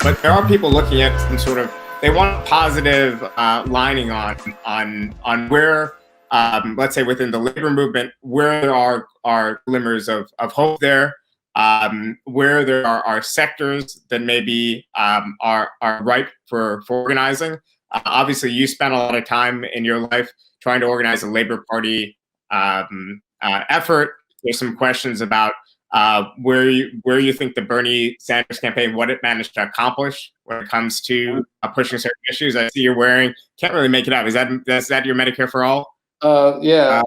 but there are people looking at some sort of, they want positive lining on where, let's say within the labor movement, where there are glimmers of hope there, where there are sectors that maybe are ripe for organizing. Obviously, you spent a lot of time in your life trying to organize a Labor Party effort. There's some questions about where you think the Bernie Sanders campaign, what it managed to accomplish when it comes to pushing certain issues. I see you're wearing, can't really make it out. Is that your Medicare for All? Yeah,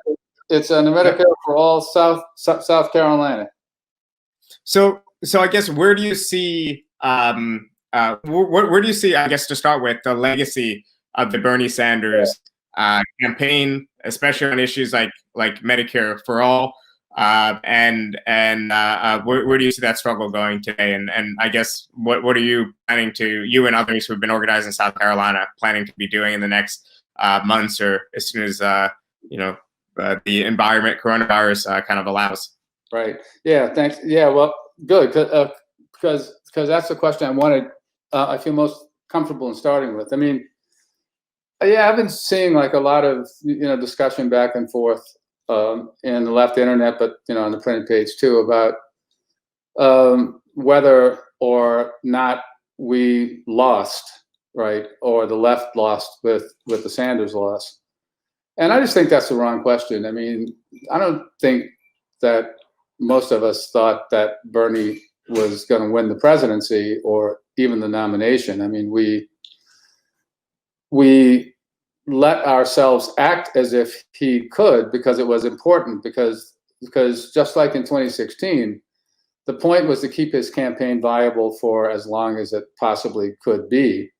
it's on the Medicare for All South Carolina. So I guess where do you see where do you see, I guess, to start with, the legacy of the Bernie Sanders campaign, especially on issues like Medicare for All, and where do you see that struggle going today? And I guess what are you planning to, you and others who've been organizing in South Carolina, planning to be doing in the next months, or as soon as the environment, coronavirus, kind of allows? Right. Yeah. Thanks. Yeah. Well, good. Because that's the question I wanted. I feel most comfortable in starting with. I mean, yeah, I've been seeing like a lot of discussion back and forth in the left internet, but on the printed page too, about whether or not we lost, right, or the left lost with the Sanders loss. And I just think that's the wrong question. I mean, I don't think that most of us thought that Bernie was going to win the presidency or even the nomination. I mean, we let ourselves act as if he could, because it was important, because just like in 2016, the point was to keep his campaign viable for as long as it possibly could be.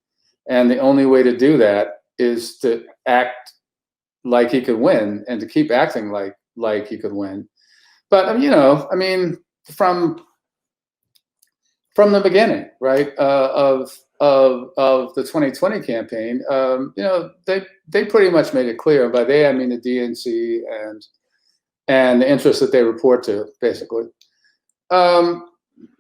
And the only way to do that is to act like he could win, and to keep acting like he could win. But I mean, from the beginning, right, of the 2020 campaign, they pretty much made it clear. By they, I mean the DNC and the interests that they report to, basically,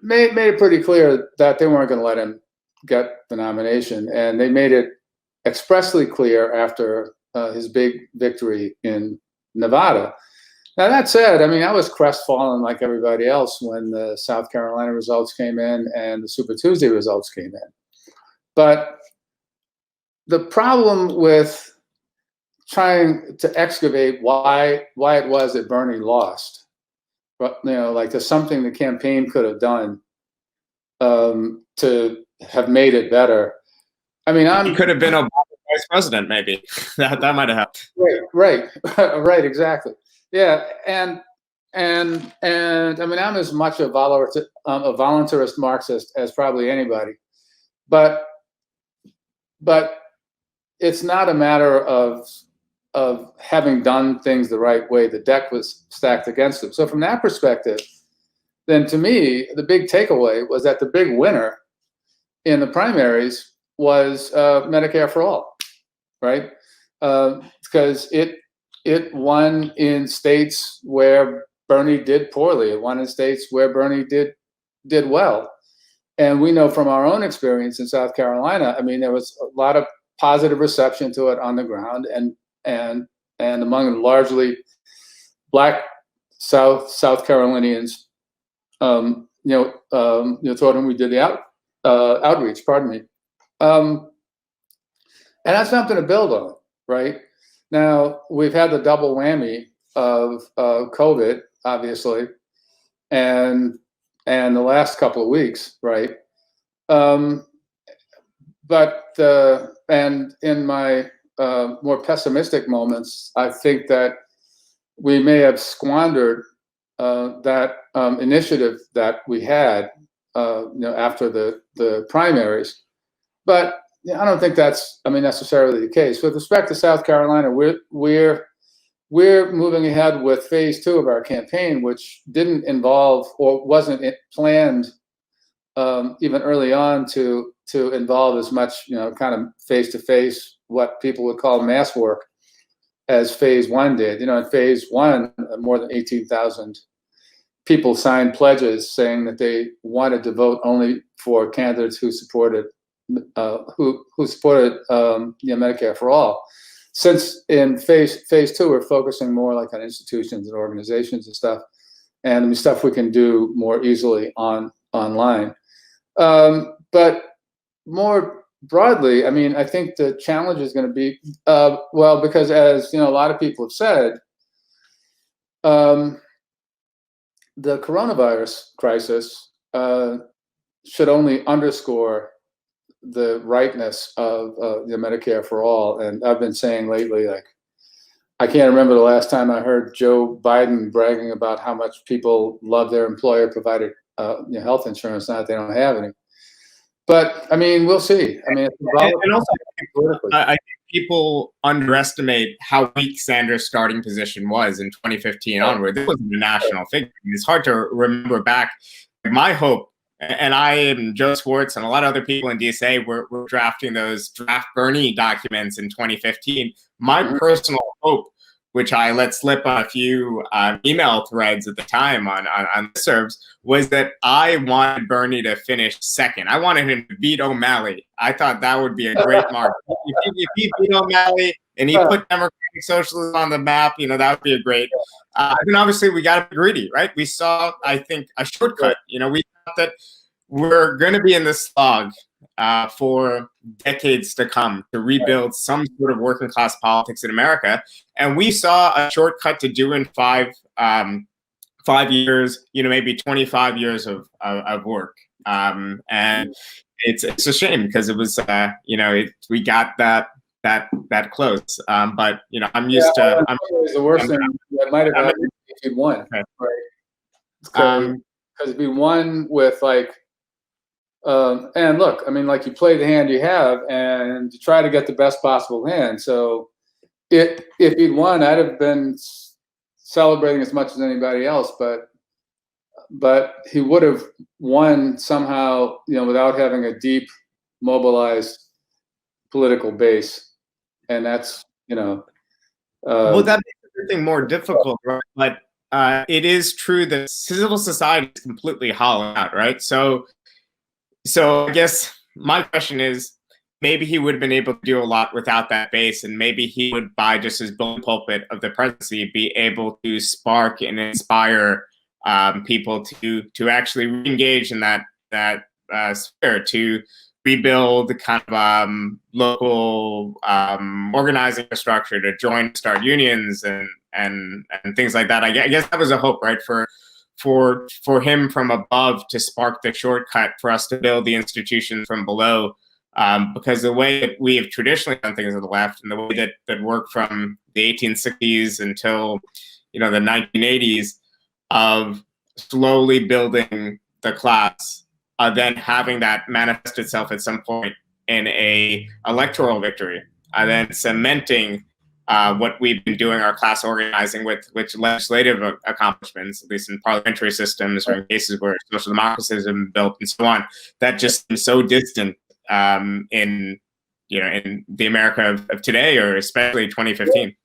made it pretty clear that they weren't going to let him get the nomination, and they made it expressly clear after his big victory in Nevada. Now, that said, I mean, I was crestfallen like everybody else when the South Carolina results came in and the Super Tuesday results came in. But the problem with trying to excavate why it was that Bernie lost, but like there's something the campaign could have done to have made it better. I mean, he could have been Obama vice president, maybe. that might have helped. Right, exactly. Yeah, and I mean, I'm as much a voluntarist Marxist as probably anybody, but it's not a matter of having done things the right way. The deck was stacked against him. So from that perspective, then to me, the big takeaway was that the big winner in the primaries was Medicare for All, right? Because it won in states where Bernie did poorly. It won in states where Bernie did well. And we know from our own experience in South Carolina, I mean, there was a lot of positive reception to it on the ground, and among largely Black South Carolinians, toward whom we did the outreach. Pardon me. And that's something to build on, right? Now, we've had the double whammy of COVID, obviously, and the last couple of weeks, right? And in my more pessimistic moments, I think that we may have squandered that initiative that we had, after the primaries. But I don't think that's, necessarily the case. With respect to South Carolina, we're moving ahead with phase 2 of our campaign, which didn't involve or wasn't planned even early on to involve as much, kind of face-to-face, what people would call mass work, as phase 1 did. In phase 1, more than 18,000 people signed pledges saying that they wanted to vote only for candidates who supported Medicare for all. Since in phase two, we're focusing more like on institutions and organizations and stuff, and stuff we can do more easily online. But more broadly, I mean, I think the challenge is going to be, well, because as you know, a lot of people have said, the coronavirus crisis should only underscore the rightness of the Medicare for all. And I've been saying lately, like, I can't remember the last time I heard Joe Biden bragging about how much people love their employer-provided health insurance, now that they don't have any. But I mean, we'll see. I mean, and also, I think people underestimate how weak Sanders' starting position was in 2015 onward. This wasn't a national figure. It's hard to remember back. My hope, and I and Joe Swartz and a lot of other people in DSA were drafting those draft Bernie documents in 2015. My personal hope, which I let slip on a few email threads at the time on listservs, was that I wanted Bernie to finish second. I wanted him to beat O'Malley. I thought that would be a great mark. If he beat O'Malley and he put democratic socialism on the map, that would be a great. And obviously, we got to be greedy, right? We saw, I think, a shortcut. We thought that we're going to be in this slog for decades to come to rebuild some sort of working class politics in America. And we saw a shortcut to do in 5 years, maybe 25 years of work. And it's a shame because it was, we got that close. But, I'm used to. The worst thing that might have happened if you'd won, right? Because if you won with and look, I mean, you play the hand you have and you try to get the best possible hand. So if he'd won, I'd have been celebrating as much as anybody else, but he would have won somehow, without having a deep, mobilized political base. And that's, well, that makes everything more difficult, right? But it is true that civil society is completely hollowed out, right? So I guess my question is, maybe he would have been able to do a lot without that base, and maybe he would, by just his bully pulpit of the presidency, be able to spark and inspire people to actually re-engage in that sphere, to rebuild the kind of local organizing structure, to start unions and things like that. I guess that was a hope, right, for him from above to spark the shortcut for us to build the institutions from below, because the way that we have traditionally done things on the left and the way that worked from the 1860s until the 1980s of slowly building the class, then having that manifest itself at some point in a electoral victory, then cementing what we've been doing, our class organizing with legislative accomplishments, at least in parliamentary systems or in cases where social democracy has been built and so on, that just seems so distant in the America of today, or especially 2015.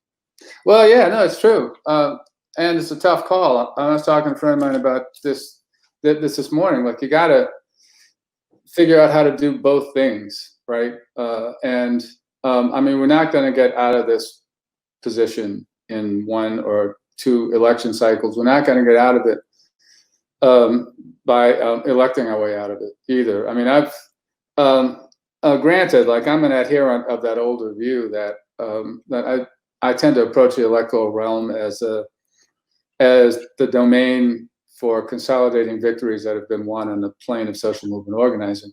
Well, yeah, no, it's true. And it's a tough call. I was talking to a friend of mine about this morning. You got to figure out how to do both things, right? I mean, we're not going to get out of this position in 1 or 2 election cycles. We're not going to get out of it by electing our way out of it either. I mean, I've granted, I'm an adherent of that older view that I tend to approach the electoral realm as the domain for consolidating victories that have been won on the plane of social movement organizing.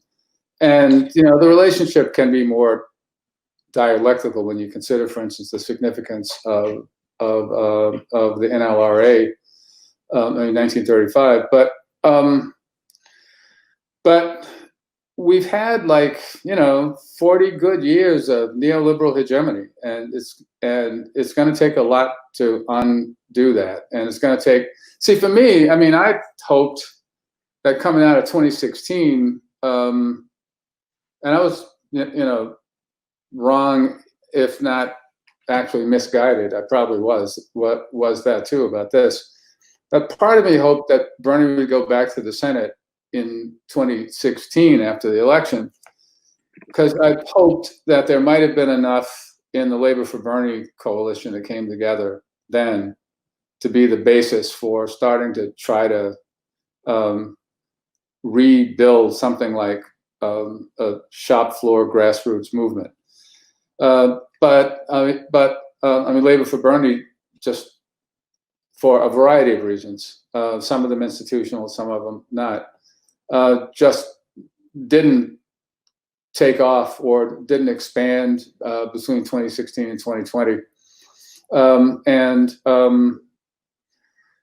And the relationship can be more dialectical when you consider, for instance, the significance of the NLRA in 1935. But we've had 40 good years of neoliberal hegemony, and it's going to take a lot to undo that. And it's going to take. See, for me, I mean, I hoped that coming out of 2016, and I was, wrong, if not actually misguided. I probably was that too about this. But part of me hoped that Bernie would go back to the Senate in 2016 after the election, because I hoped that there might have been enough in the Labor for Bernie coalition that came together then to be the basis for starting to try to rebuild something like a shop floor grassroots movement. But Labor for Bernie, just for a variety of reasons, some of them institutional, some of them not, just didn't take off or didn't expand between 2016 and 2020.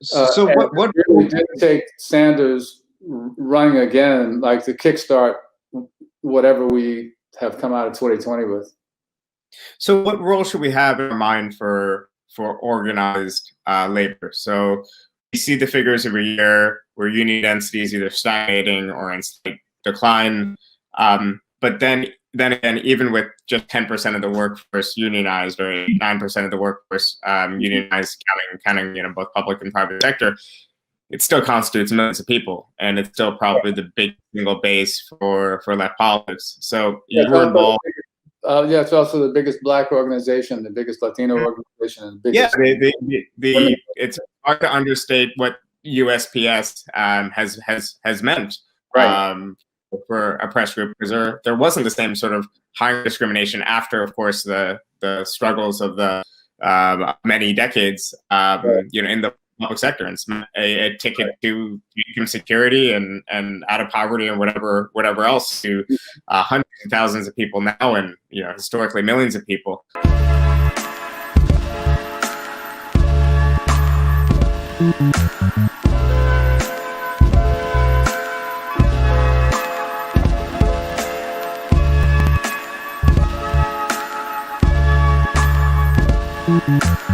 So what really did take Sanders running again, like to kickstart whatever we have come out of 2020 with. So what role should we have in our mind for organized labor? So we see the figures every year where union density is either stagnating or in slight decline. But then again, even with just 10% of the workforce unionized or 9% of the workforce unionized, counting both public and private sector, it still constitutes millions of people, and it's still probably the big single base for left politics. So you were involved. It's also the biggest Black organization, the biggest Latino organization, and the biggest. It's hard to understate what USPS has meant. Right. For oppressed group, because there wasn't the same sort of hiring discrimination after, of course, the struggles of the many decades, right. In the public sector, and a ticket right. to income security and out of poverty and whatever else to hundreds of thousands of people now, and historically millions of people. Mm-hmm.